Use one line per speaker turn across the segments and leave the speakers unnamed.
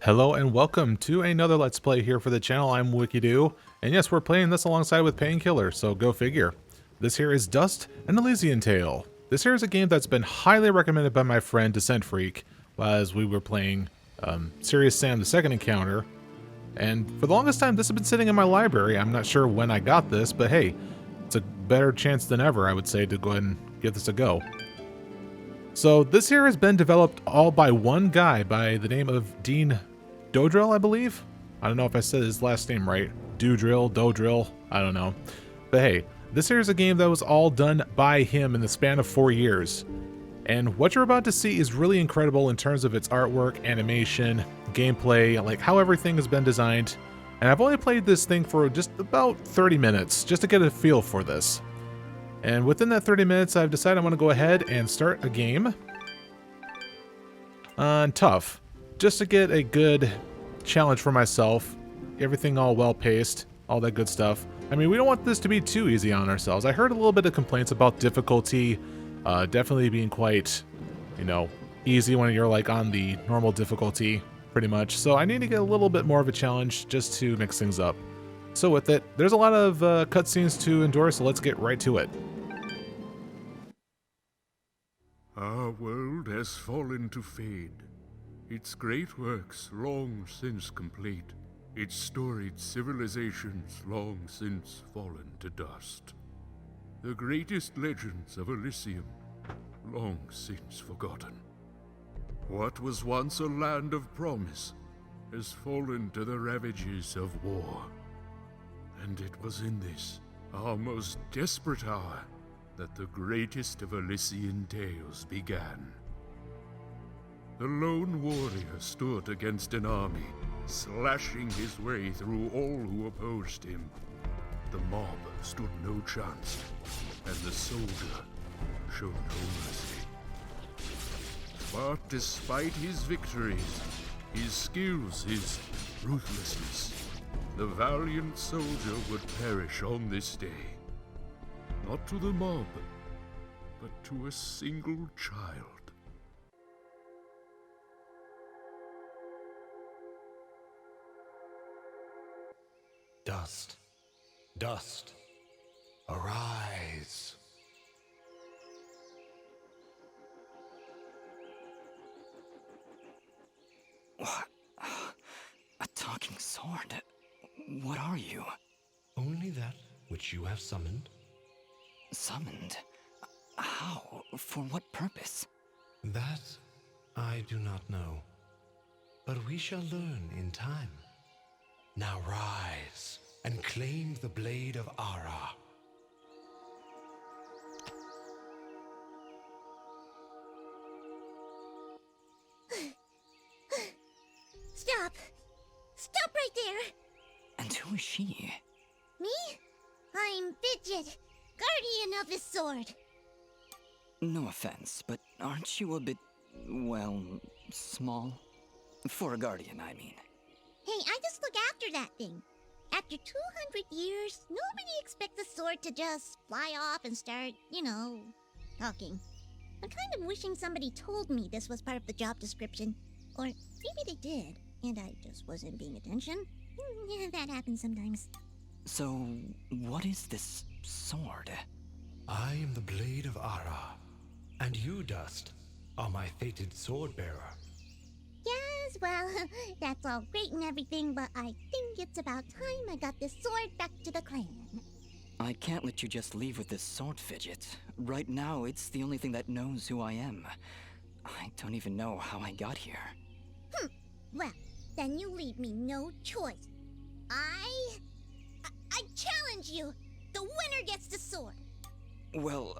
Hello and welcome to another Let's Play here for the channel. I'm WikiDoo, and yes, we're playing this alongside with Painkiller, so go figure. This here is Dust and Elysian Tail. This here is a game that's been highly recommended by my friend Descent Freak as we were playing Serious Sam the Second Encounter, and for the longest time this has been sitting in my library. I'm not sure when I got this, but hey, it's a better chance than ever, I would say, to go ahead and give this a go. So this here has been developed all by one guy by the name of Dean Dodrill, I believe? I don't know if I said his last name right. Dodrill, I don't know. But hey, this here is a game that was all done by him in the span of 4 years. And what you're about to see is really incredible in terms of its artwork, animation, gameplay, like how everything has been designed. And I've only played this thing for just about 30 minutes, just to get a feel for this. And within that 30 minutes, I've decided I'm going to go ahead and start a game on Tough, just to get a good challenge for myself, everything all well-paced, all that good stuff. I mean, we don't want this to be too easy on ourselves. I heard a little bit of complaints about difficulty, definitely being quite, easy when you're like on the normal difficulty, pretty much. So I need to get a little bit more of a challenge just to mix things up. So with it, there's a lot of cutscenes to endure, so let's get right to it.
Our world has fallen to fade, its great works long since complete, its storied civilizations long since fallen to dust. The greatest legends of Elysium long since forgotten. What was once a land of promise has fallen to the ravages of war. And it was in this, our most desperate hour, that the greatest of Elysian tales began. The lone warrior stood against an army, slashing his way through all who opposed him. The mob stood no chance, and the soldier showed no mercy. But despite his victories, his skills, his ruthlessness, the valiant soldier would perish on this day. Not to the mob, but to a single child.
Dust, dust, arise.
What? A talking sword? What are you?
Only that which you have summoned.
Summoned? How? For what purpose?
That I do not know, but we shall learn in time. Now rise and claim the blade of Ara.
Stop! Stop right there!
And who is she?
Me? I'm Fidget, guardian of this sword.
No offense, but aren't you a bit, well, small? For a guardian, I mean.
Hey, I just look after that thing. After 200 years, nobody expects the sword to just fly off and start, talking. I'm kind of wishing somebody told me this was part of the job description. Or maybe they did, and I just wasn't paying attention. Yeah, that happens sometimes.
So, what is this sword?
I am the blade of Ara, and you, Dust, are my fated sword bearer.
Yes, well, that's all great and everything, but I think it's about time I got this sword back to the clan.
I can't let you just leave with this sword, Fidget. Right now, it's the only thing that knows who I am. I don't even know how I got here.
Well, then you leave me no choice. I challenge you! The winner gets the sword!
Well,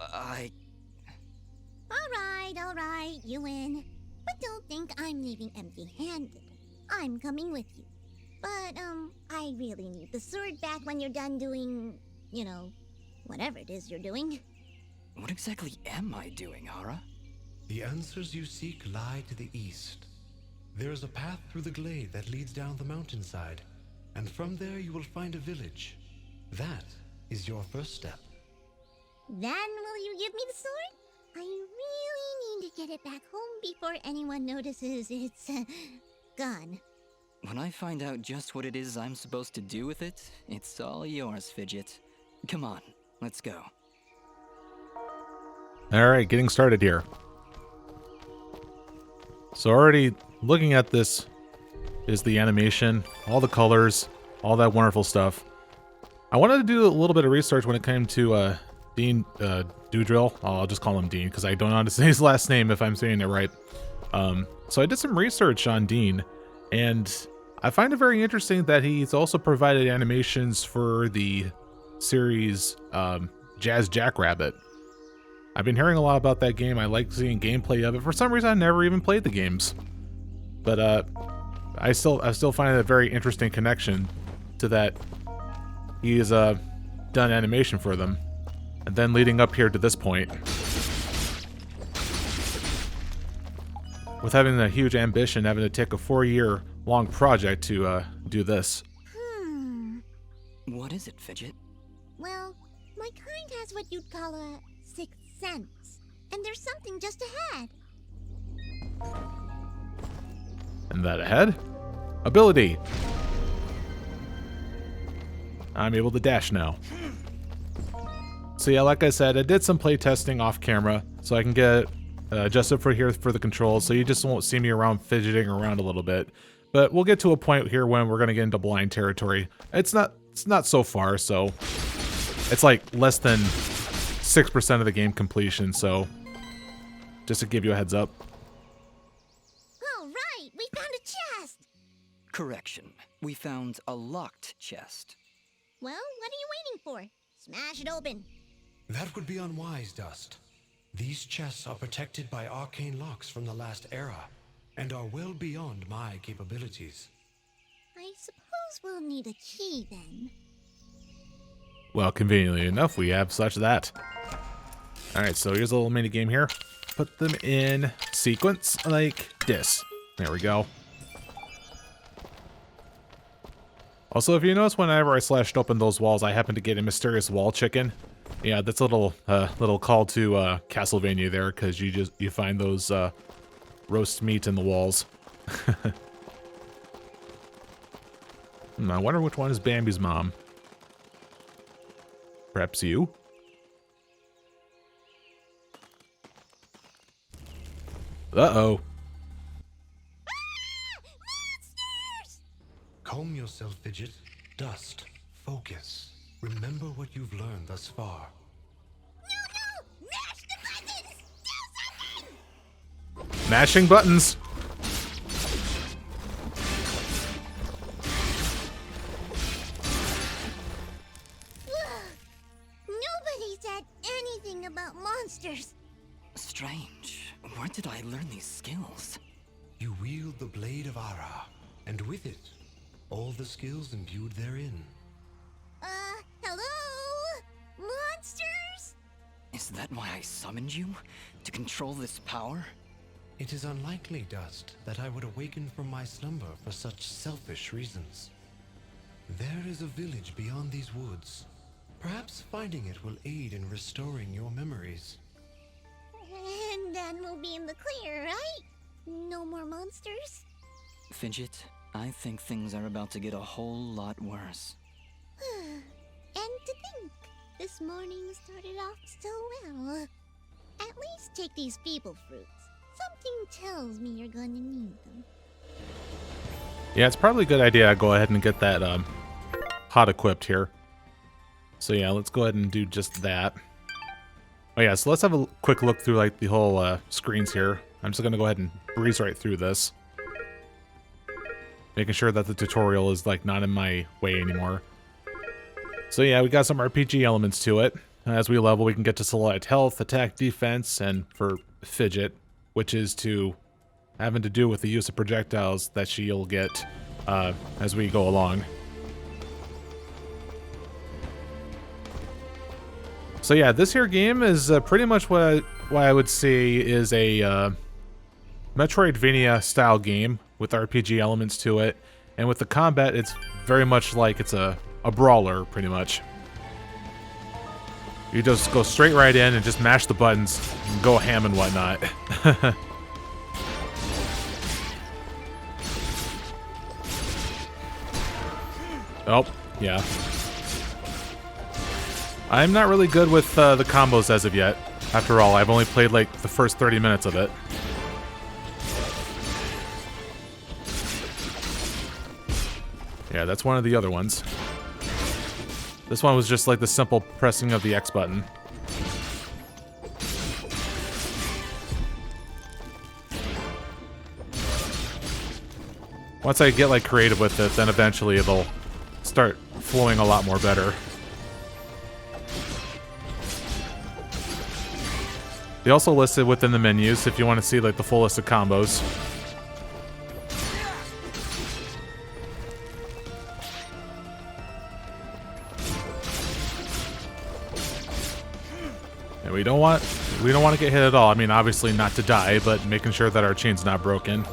Alright, you win. But don't think I'm leaving empty-handed. I'm coming with you. But, I really need the sword back when you're done doing, whatever it is you're doing.
What exactly am I doing, Ara?
The answers you seek lie to the east. There is a path through the glade that leads down the mountainside, and from there you will find a village. That is your first step.
Then will you give me the sword? I really need to get it back home before anyone notices it's gone.
When I find out just what it is I'm supposed to do with it, it's all yours, Fidget. Come on, let's go.
Alright, getting started here. So already looking at this is the animation, all the colors, all that wonderful stuff. I wanted to do a little bit of research when it came to Dean Doodrill. I'll just call him Dean because I don't know how to say his last name if I'm saying it right. So I did some research on Dean, and I find it very interesting that he's also provided animations for the series Jazz Jackrabbit. I've been hearing a lot about that game. I like seeing gameplay of it. For some reason, I never even played the games. But I still find it a very interesting connection to that he has done animation for them. And then leading up here to this point, with having a huge ambition, having to take a 4-year-long project to do this.
What is it, Fidget?
Well, my kind has what you'd call a sixth sense. And there's something just ahead.
And that ahead? Ability! I'm able to dash now. So yeah, like I said, I did some playtesting off camera, so I can get adjusted for here for the controls, so you just won't see me around fidgeting around a little bit. But we'll get to a point here when we're gonna get into blind territory. It's not so far, so it's like less than 6% of the game completion, so just to give you a heads up.
All right, we found a chest.
Correction. We found a locked chest.
Well, what are you waiting for? Smash it open.
That would be unwise, Dust. These chests are protected by arcane locks from the last era, and are well beyond my capabilities.
I suppose we'll need a key then.
Well, conveniently enough, we have such that. Alright, so here's a little mini game here. Put them in sequence like this. There we go. Also, if you notice, whenever I slashed open those walls, I happen to get a mysterious wall chicken. Yeah, that's a little call to Castlevania there, because you find those roast meat in the walls. I wonder which one is Bambi's mom. Perhaps you? Uh-oh.
Calm yourself, Fidget. Dust. Focus. Remember what you've learned thus far.
No! Mash the buttons! Do something!
Mashing buttons.
Nobody said anything about monsters.
Strange. Where did I learn these skills?
You wield the Blade of Ara, and with it, all the skills imbued therein.
Hello? Monsters?
Is that why I summoned you? To control this power?
It is unlikely, Dust, that I would awaken from my slumber for such selfish reasons. There is a village beyond these woods. Perhaps finding it will aid in restoring your memories.
And then we'll be in the clear, right? No more monsters?
Fidget, I think things are about to get a whole lot worse.
And to think, this morning started off so well. At least take these feeble fruits. Something tells me you're gonna need them.
Yeah, it's probably a good idea I go ahead and get that hot equipped here. So yeah, let's go ahead and do just that. Oh yeah, so let's have a quick look through like the whole screens here. I'm just gonna go ahead and breeze right through this, making sure that the tutorial is like not in my way anymore. So yeah, we got some RPG elements to it. As we level, we can get to select health, attack, defense, and for Fidget, which is to having to do with the use of projectiles that she'll get as we go along. So yeah, this here game is pretty much what I would say is a Metroidvania style game with RPG elements to it, and with the combat, it's very much like it's a brawler, pretty much. You just go straight right in and just mash the buttons and go ham and whatnot. Oh, yeah. I'm not really good with the combos as of yet. After all, I've only played like the first 30 minutes of it. Yeah, that's one of the other ones. This one was just like the simple pressing of the X button. Once I get like creative with it, then eventually it'll start flowing a lot more better. They also listed within the menus if you want to see like the full list of combos. And we don't want to get hit at all. I mean, obviously not to die, but making sure that our chain's not broken.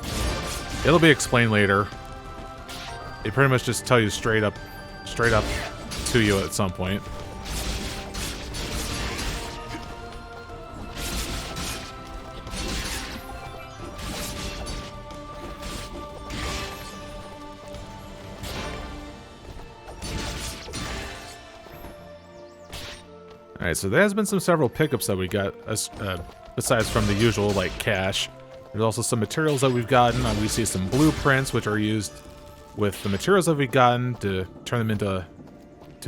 It'll be explained later. They pretty much just tell you straight up to you at some point. Alright, so there has been several pickups that we got, besides from the usual, like cash. There's also some materials that we've gotten. We see some blueprints, which are used with the materials that we've gotten to turn them into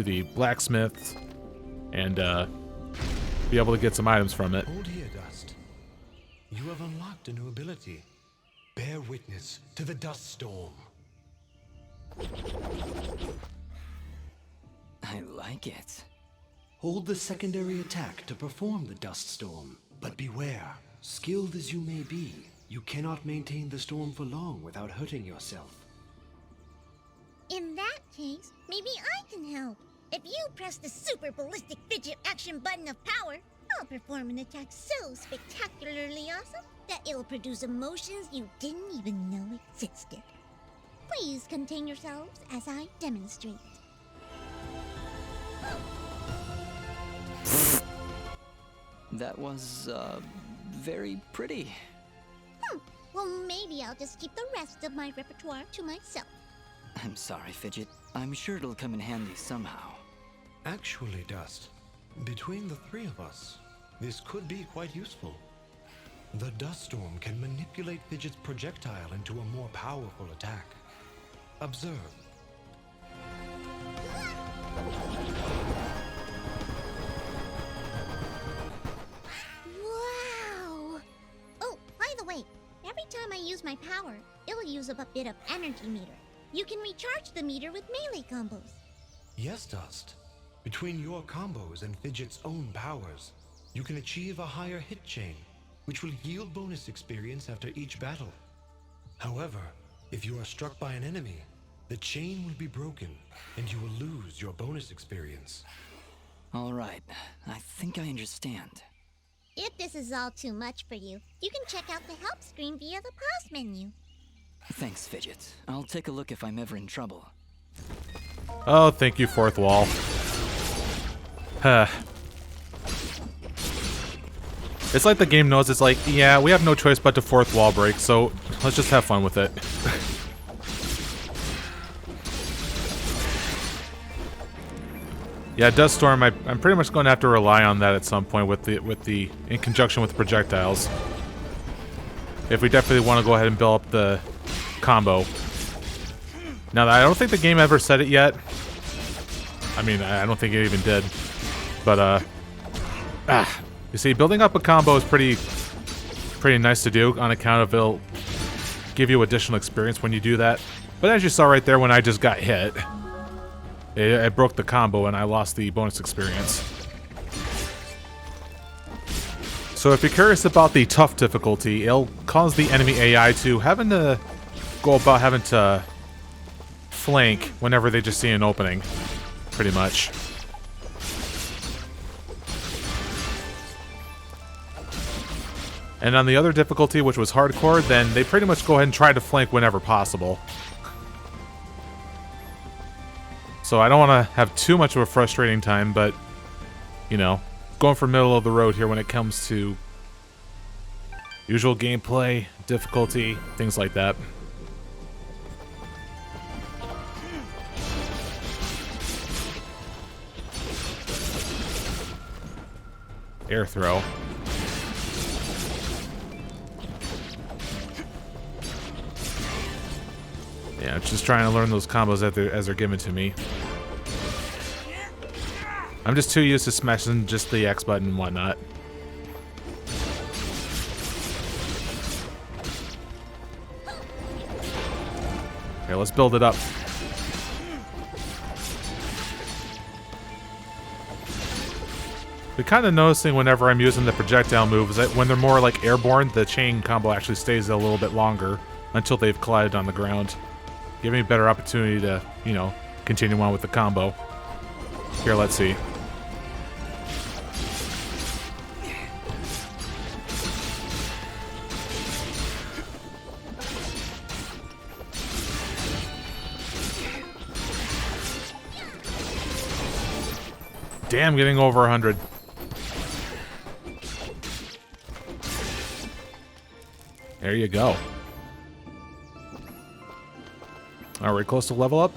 the blacksmith and be able to get some items from it.
Hold here, Dust. You have unlocked a new ability. Bear witness to the dust storm.
I like it.
Hold the secondary attack to perform the dust storm. But beware, skilled as you may be, you cannot maintain the storm for long without hurting yourself.
In that case, maybe I can help. If you press the super ballistic fidget action button of power, I'll perform an attack so spectacularly awesome that it'll produce emotions you didn't even know existed. Please contain yourselves as I demonstrate.
That was, very pretty.
Well, maybe I'll just keep the rest of my repertoire to myself.
I'm sorry, Fidget. I'm sure it'll come in handy somehow.
Actually, Dust, between the three of us, this could be quite useful. The dust storm can manipulate Fidget's projectile into a more powerful attack. Observe.
Wow! Oh, by the way, every time I use my power, it'll use up a bit of energy meter. You can recharge the meter with melee combos.
Yes, Dust. Between your combos and Fidget's own powers, you can achieve a higher hit chain, which will yield bonus experience after each battle. However, if you are struck by an enemy, the chain will be broken, and you will lose your bonus experience.
All right, I think I understand.
If this is all too much for you, you can check out the help screen via the pause menu.
Thanks, Fidget. I'll take a look if I'm ever in trouble.
Oh, thank you, fourth wall. Huh. It's like the game knows it's like, yeah, we have no choice but to fourth wall break, so let's just have fun with it. Yeah, Dust Storm, I'm pretty much going to have to rely on that at some point with the in conjunction with the projectiles. If we definitely want to go ahead and build up the combo. Now, I don't think the game ever said it yet. I mean, I don't think it even did. But, you see, building up a combo is pretty nice to do on account of it'll give you additional experience when you do that. But as you saw right there when I just got hit, it broke the combo and I lost the bonus experience. So if you're curious about the tough difficulty, it'll cause the enemy AI to having to flank whenever they just see an opening, pretty much. And on the other difficulty, which was hardcore, then they pretty much go ahead and try to flank whenever possible. So I don't want to have too much of a frustrating time, but, you know, going for middle of the road here when it comes to usual gameplay, difficulty, things like that. Air throw. Yeah, I'm just trying to learn those combos as they're given to me. I'm just too used to smashing just the X button and whatnot. Okay, let's build it up. The kind of noticing whenever I'm using the projectile move is that when they're more like airborne, the chain combo actually stays a little bit longer until they've collided on the ground. Give me a better opportunity to, you know, continue on with the combo. Here, let's see. Damn, getting over 100. There you go. Are we close to level up?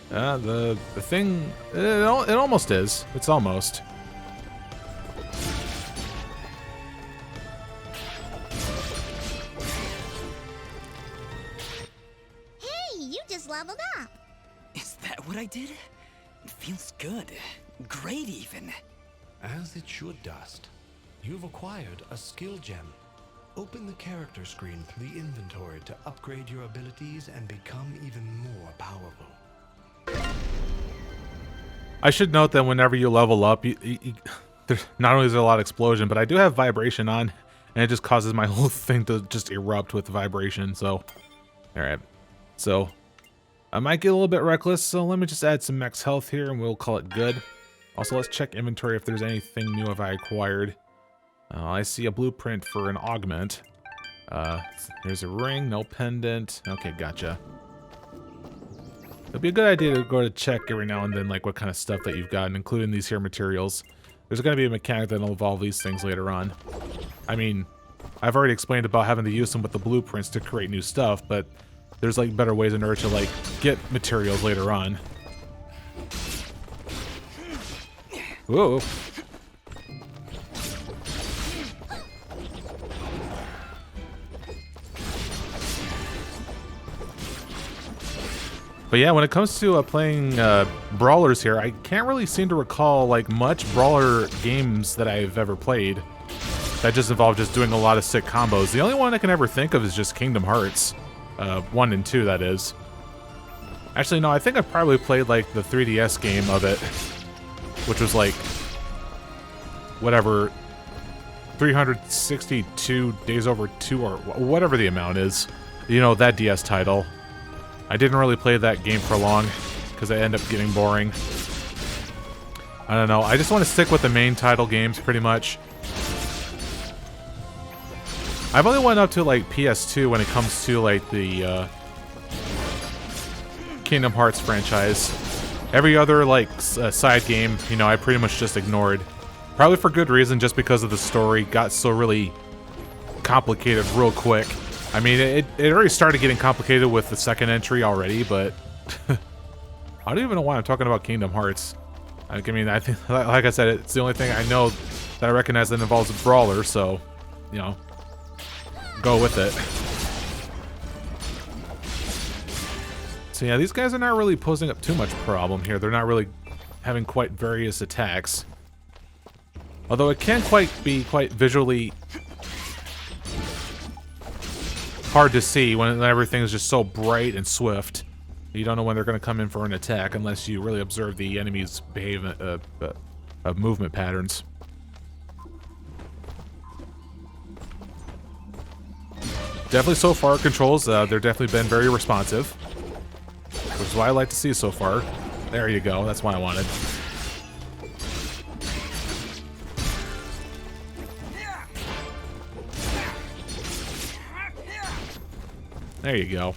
The thing, it almost is. It's almost.
Hey, you just leveled up.
Is that what I did? It feels good. Great, even.
As it should, Dust. You've acquired a skill gem. Open the character screen through the inventory to upgrade your abilities and become even more powerful.
I should note that whenever you level up, not only is there a lot of explosion, but I do have vibration on, and it just causes my whole thing to just erupt with vibration, so... Alright. So, I might get a little bit reckless, so let me just add some max health here, and we'll call it good. Also, let's check inventory if there's anything new have I acquired. I see a blueprint for an augment. There's a ring, no pendant. Okay, gotcha. It'd be a good idea to go to check every now and then, like, what kind of stuff that you've gotten, including these here materials. There's going to be a mechanic that'll involve these things later on. I mean, I've already explained about having to use them with the blueprints to create new stuff, but there's, like, better ways in order to, like, get materials later on. Whoa. But yeah, when it comes to playing brawlers here, I can't really seem to recall like much brawler games that I've ever played that just involve just doing a lot of sick combos. The only one I can ever think of is just Kingdom Hearts, 1 and 2, that is. Actually, no, I think I probably played like the 3DS game of it, which was like whatever, 362 days over 2 or whatever the amount is. You know, that DS title. I didn't really play that game for long because it ended up getting boring. I don't know. I just want to stick with the main title games pretty much. I've only went up to like PS2 when it comes to like the Kingdom Hearts franchise. Every other like side game, you know, I pretty much just ignored. Probably for good reason, just because of the story got so really complicated real quick. I mean, it already started getting complicated with the second entry already, but I don't even know why I'm talking about Kingdom Hearts. I mean, I think, like I said, it's the only thing I know that I recognize that involves a brawler, so, you know, go with it. So yeah, these guys are not really posing up too much problem here. They're not really having quite various attacks. Although it can be quite visually hard to see when everything is just so bright and swift. You don't know when they're going to come in for an attack unless you really observe the enemy's behavior, movement patterns. Definitely so far, controls, they're definitely been very responsive, which is what I like to see so far. There you go, that's what I wanted. There you go.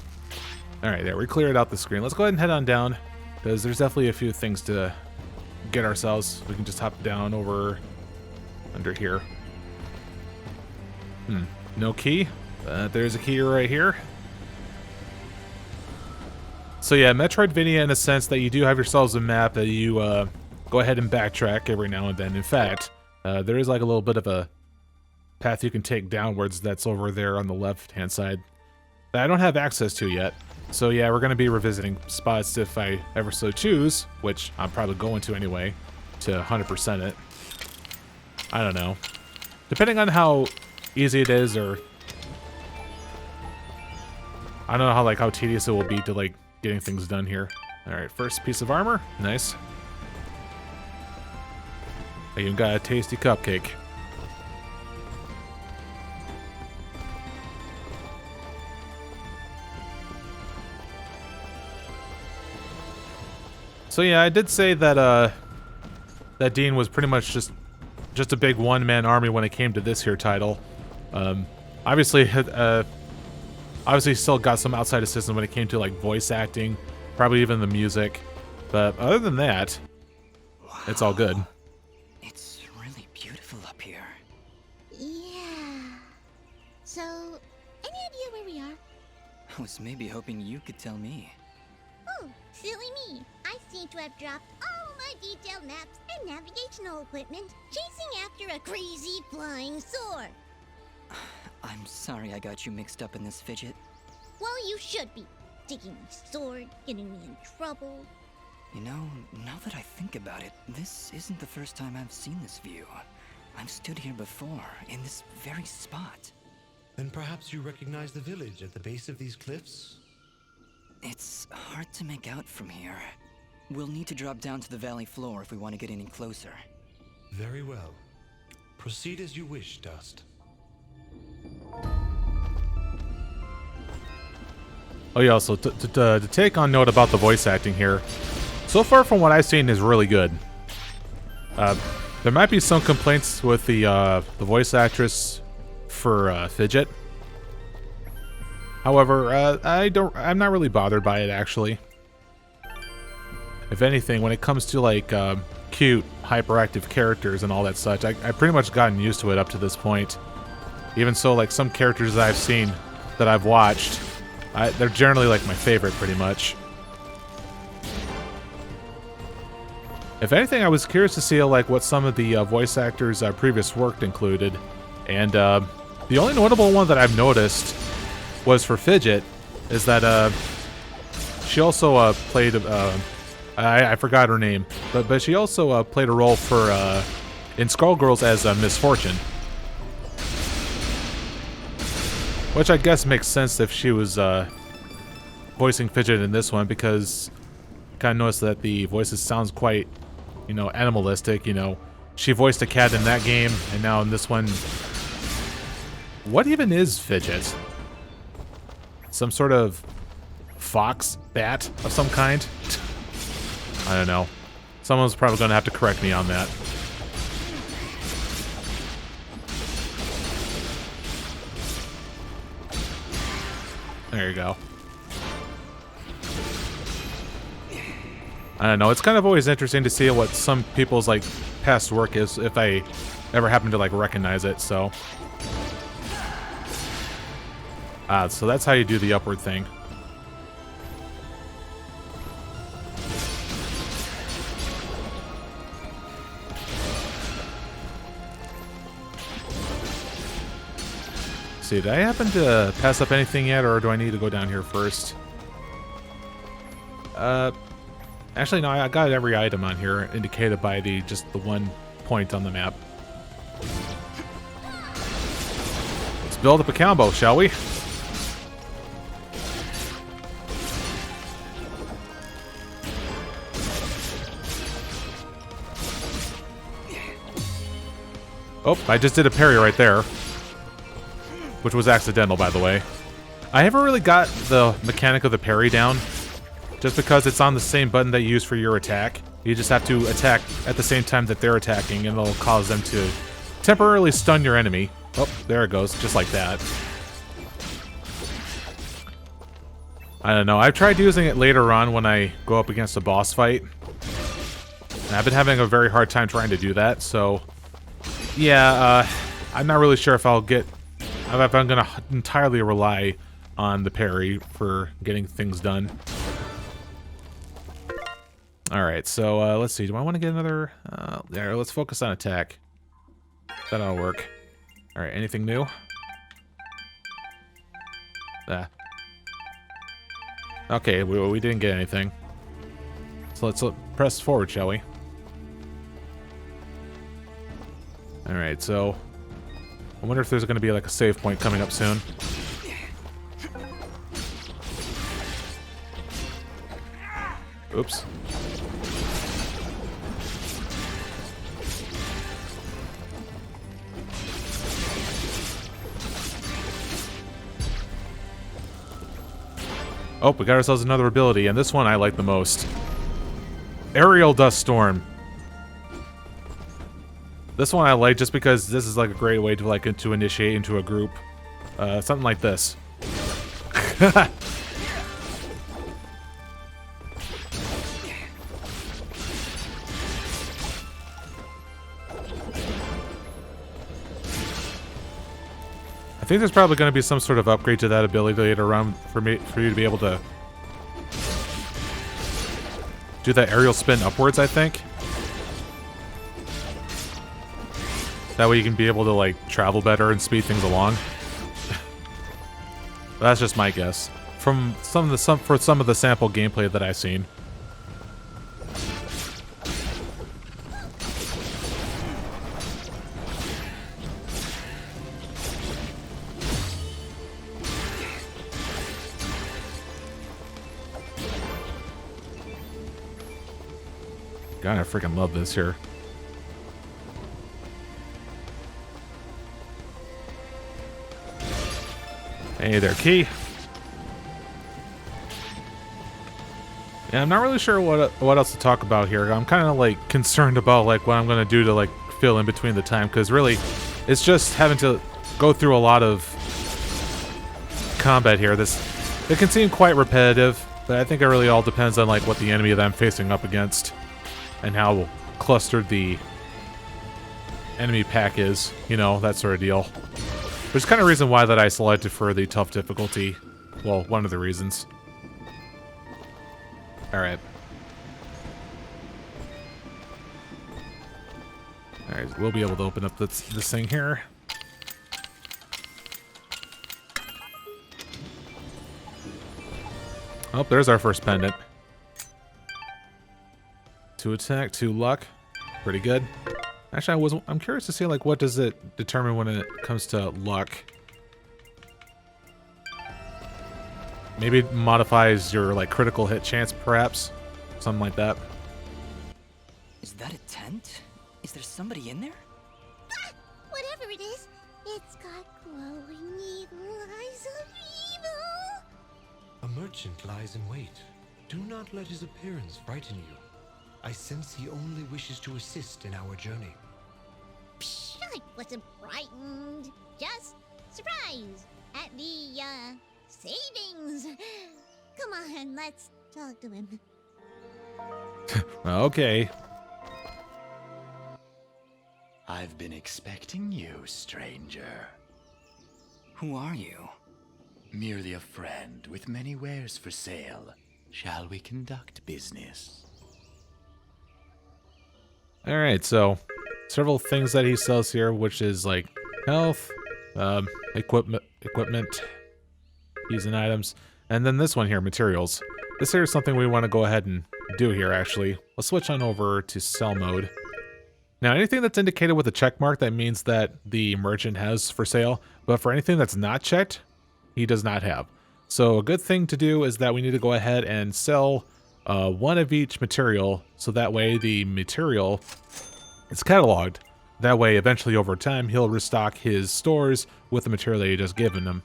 Alright, there, we cleared out the screen. Let's go ahead and head on down, because there's definitely a few things to get ourselves. We can just hop down over under here. No key. There's a key right here. So yeah, Metroidvania in a sense that you do have yourselves a map that you go ahead and backtrack every now and then. In fact, There is like a little bit of a path you can take downwards that's over there on the left-hand side that I don't have access to yet. So yeah, we're going to be revisiting spots if I ever so choose, which I'm probably going to anyway, to 100% it. I don't know. Depending on how easy it is, or I don't know how tedious it will be to like getting things done here. All right, first piece of armor, nice. I even got a tasty cupcake. So yeah, I did say that that Dean was pretty much just a big one-man army when it came to this here title. Obviously still got some outside assistance when it came to like voice acting, probably even the music. But other than that, it's all good.
It's really beautiful up here.
Yeah. So, any idea where we are?
I was maybe hoping you could tell me.
Oh, silly me. I seem to have dropped all my detailed maps and navigational equipment, chasing after a crazy flying sword.
I'm sorry I got you mixed up in this, Fidget.
Well, you should be. Taking my sword, getting me in trouble.
You know, now that I think about it, this isn't the first time I've seen this view. I've stood here before, in this very spot.
Then perhaps you recognize the village at the base of these cliffs?
It's hard to make out from here. We'll need to drop down to the valley floor if we want to get any closer.
Very well. Proceed as you wish, Dust.
Oh yeah, so to take on note about the voice acting here, so far from what I've seen is really good. There might be some complaints with the voice actress for Fidget. However, I'm not really bothered by it actually. If anything, when it comes to like cute, hyperactive characters and all that such, I've pretty much gotten used to it up to this point. Even so, like some characters that I've seen, that I've watched, they're generally like my favorite pretty much. If anything, I was curious to see like what some of the voice actors' previous work included, and the only notable one that I've noticed was for Fidget, is that she also played I forgot her name, but she also played a role for in Skullgirls as Miss Fortune, which I guess makes sense if she was voicing Fidget in this one, because I kind of noticed that the voices sounds quite, you know, animalistic. You know, she voiced a cat in that game, and now in this one, what even is Fidget? Some sort of fox bat of some kind? I don't know. Someone's probably going to have to correct me on that. There you go. I don't know. It's kind of always interesting to see what some people's like past work is, if I ever happen to like recognize it. So, so that's how you do the upward thing. See, did I happen to pass up anything yet, or do I need to go down here first? Actually, no, I got every item on here indicated by just the one point on the map. Let's build up a combo, shall we? Oh, I just did a parry right there. Which was accidental, by the way. I haven't really got the mechanic of the parry down, just because it's on the same button that you use for your attack. You just have to attack at the same time that they're attacking, and it'll cause them to temporarily stun your enemy. Oh, there it goes, just like that. I don't know, I've tried using it later on when I go up against a boss fight, and I've been having a very hard time trying to do that, so yeah, I'm not really sure if I'm gonna entirely rely on the parry for getting things done. Alright, so let's see. Do I want to get another... there, let's focus on attack. That ought to work. Alright, anything new? Ah. Okay, we didn't get anything. So let's press forward, shall we? Alright, so... I wonder if there's going to be like a save point coming up soon. Oops. Oh, we got ourselves another ability, and this one I like the most. Aerial Dust Storm. This one I like just because this is like a great way to to initiate into a group. Something like this. I think there's probably going to be some sort of upgrade to that ability later on for you to be able to do that aerial spin upwards, I think. That way you can be able to like travel better and speed things along. That's just my guess from some of the sample gameplay that I've seen. God, I freaking love this here. Hey there, Key. Yeah, I'm not really sure what else to talk about here. I'm kind of like concerned about like what I'm gonna do to like fill in between the time, because really, it's just having to go through a lot of combat here. It can seem quite repetitive, but I think it really all depends on like what the enemy that I'm facing up against and how clustered the enemy pack is. You know, that sort of deal. Which is kind of reason why that I selected for the tough difficulty. Well, one of the reasons. Alright. Alright, we'll be able to open up this thing here. Oh, there's our first pendant. 2 attack, 2 luck. Pretty good. Actually, I'm curious to see like what does it determine when it comes to luck. Maybe it modifies your like critical hit chance, perhaps, something like that.
Is that a tent? Is there somebody in there?
Ah, whatever it is, it's got glowing evil eyes of evil.
A merchant lies in wait. Do not let his appearance frighten you. I sense he only wishes to assist in our journey.
Psh, I wasn't frightened. Just surprised at the, savings. Come on, let's talk to him.
Okay.
I've been expecting you, stranger.
Who are you?
Merely a friend with many wares for sale. Shall we conduct business?
Alright, so several things that he sells here, which is like health, equipment, keys and items, and then this one here, materials. This here is something we want to go ahead and do here, actually. Let's switch on over to sell mode. Now, anything that's indicated with a check mark, that means that the merchant has for sale, but for anything that's not checked, he does not have. So a good thing to do is that we need to go ahead and sell one of each material, so that way the material is cataloged. That way, eventually over time, he'll restock his stores with the material that you just given him.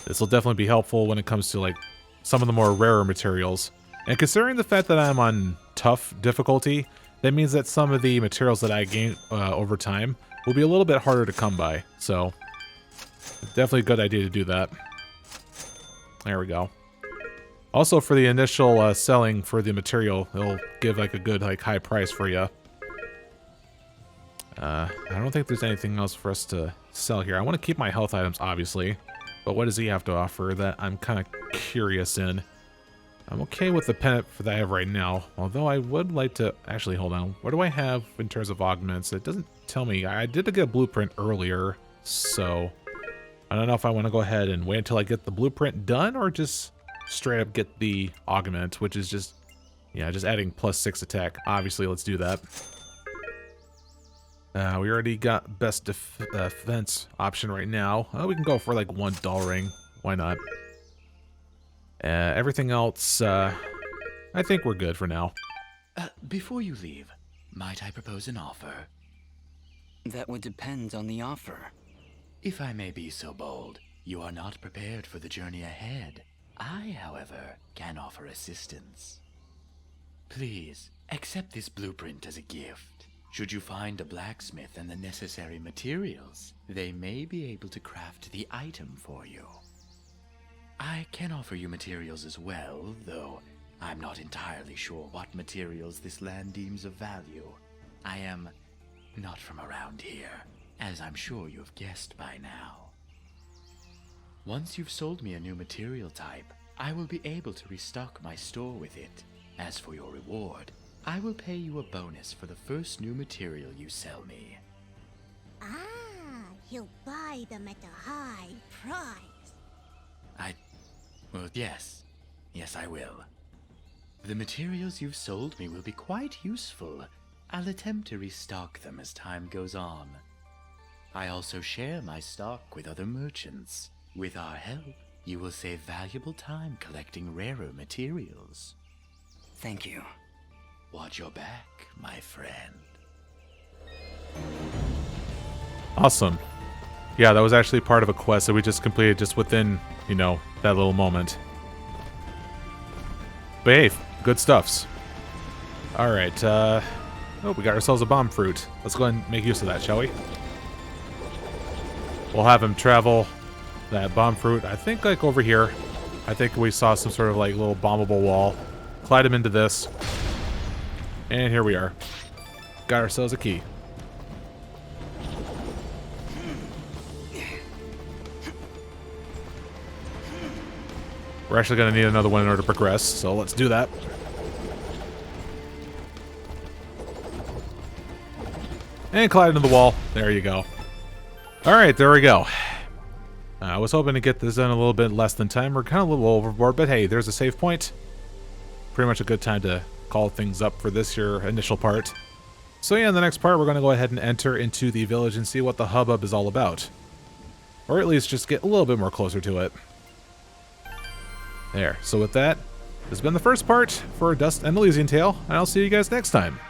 This will definitely be helpful when it comes to like some of the more rarer materials. And considering the fact that I'm on tough difficulty, that means that some of the materials that I gain over time will be a little bit harder to come by. So, definitely a good idea to do that. There we go. Also, for the initial selling for the material, it'll give like a good like high price for you. I don't think there's anything else for us to sell here. I want to keep my health items, obviously. But what does he have to offer that I'm kind of curious in? I'm okay with the pennant that I have right now. Although I would like to... Actually, hold on. What do I have in terms of augments? It doesn't tell me. I did get a blueprint earlier, so I don't know if I want to go ahead and wait until I get the blueprint done or just straight up get the augment, which is just, yeah, just adding +6 attack. Obviously, let's do that. We already got best defense option right now. We can go for like 1 dull ring. Why not? Everything else, I think we're good for now.
Before you leave, might I propose an offer?
That would depend on the offer.
If I may be so bold, you are not prepared for the journey ahead. I, however, can offer assistance. Please, accept this blueprint as a gift. Should you find a blacksmith and the necessary materials, they may be able to craft the item for you. I can offer you materials as well, though I'm not entirely sure what materials this land deems of value. I am not from around here, as I'm sure you've guessed by now. Once you've sold me a new material type, I will be able to restock my store with it. As for your reward, I will pay you a bonus for the first new material you sell me.
Ah, he'll buy them at a high price.
Well, yes. Yes, I will. The materials you've sold me will be quite useful. I'll attempt to restock them as time goes on. I also share my stock with other merchants. With our help, you will save valuable time collecting rarer materials.
Thank you.
Watch your back, my friend.
Awesome. Yeah, that was actually part of a quest that we just completed just within, you know, that little moment. But hey, good stuffs. Alright, oh, we got ourselves a bomb fruit. Let's go ahead and make use of that, shall we? We'll have him travel that bomb fruit, I think, like, over here. I think we saw some sort of, like, little bombable wall. Glide him into this. And here we are. Got ourselves a key. We're actually going to need another one in order to progress, so let's do that. And collide into the wall. There you go. Alright, there we go. I was hoping to get this done a little bit less than time. We're kind of a little overboard, but hey, there's a save point. Pretty much a good time to call things up for this here initial part. So yeah, in the next part, we're going to go ahead and enter into the village and see what the hubbub is all about. Or at least just get a little bit more closer to it. There. So with that, this has been the first part for Dust and Elysian Tail, and I'll see you guys next time.